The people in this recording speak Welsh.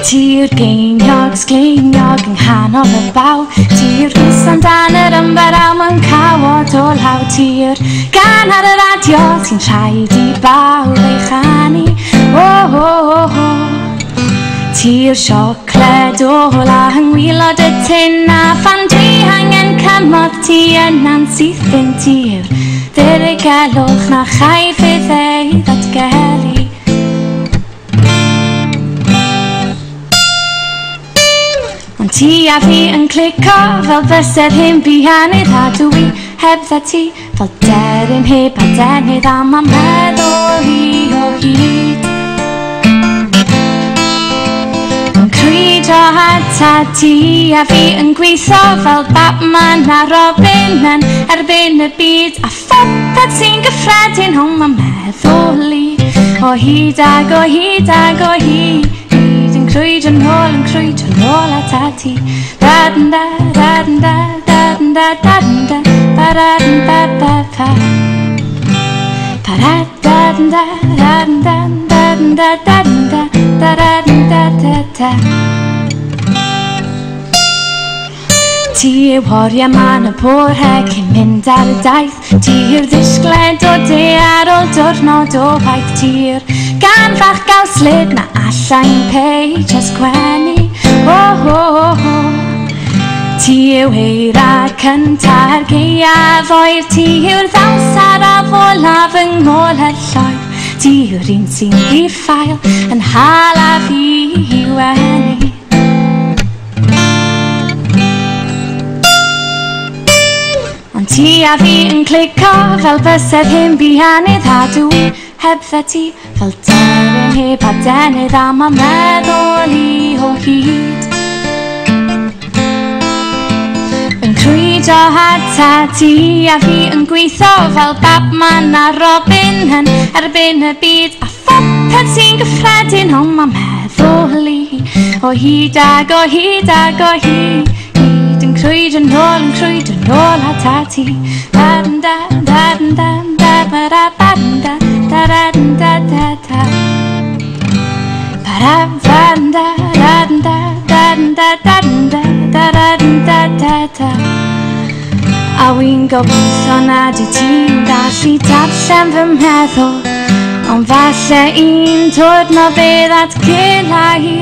Tír geiniog, sgleiniog yng nghanol y baw. Tír gyson dan yr ymbarel mewn cawod o law. Tír gan ar y radio sy'n rhaid I bawb ei chanu. Oh, oh, oh, oh. Tír siocled o la yng ngwylod y tin a phan dwi angen cymod ti yna'n syth yn tír. Ddirygelwch na chaiff fydd ei ddatgelu. Ond ti a fi yn clico fel bysedd hyn bihannydd a dwi hebdda ti fel deryn heb adenydd a ma'n meddwl hi o hyd. Yn crwydro ata ti a fi yn gweithio fel Batman a Robin yn erbyn y byd a phopeth sy'n gyffredin ond ma'n meddwl hi o hyd ag o hyd ag o hyd. Crwydro nôl ata ti. Da-dun da, da-dun da, da-dun da, da-dun da, ba-da-dun ba-ba-ba. Pa-da-da-dun da, da-dun da, da-dun da, da-dun da, da-da-dun da-da-da. Ti yw horiau man y bore cyn mynd ar y daith. Ti yw'r ddisgled o de ar ôl diwrnod o waith. Ti'r gan fach gawslyd na allai'n page a sgwennu. Oh, oh, oh, oh. Ti yw eira cynta'r gaeaf oer. Ti yw'r ddawsar a folaf yng ngôl y lloer. Ti yw'r un sy'n hiffail yn hala fi I wenu. Ond ti a fi yn clico fel bysedd hyn bihannydd a dwi hebdda ti fel deryn heb adenydd a ma'n meddwl I o hyd. Yn crwydro ata ti a fi yn gweithio fel Batman a Robin yn erbyn y byd a phopeth sy'n gyffredin ond ma'n meddwl I o hyd ag o hyd ag o hyd. Yn crwydro nôl ata ti. Da-dun da, da-dun da, da-ba-da-ba-dun da, da-da-dun da-da-da. Ba-da-ba-dun da, da-dun da, da-dun da, da-dun da, da-da-dun da-da-da. A wi'n gobeithio nad wyt ti'n gallu darllen fy meddwl, ond falle un diwrnod bydd atgela I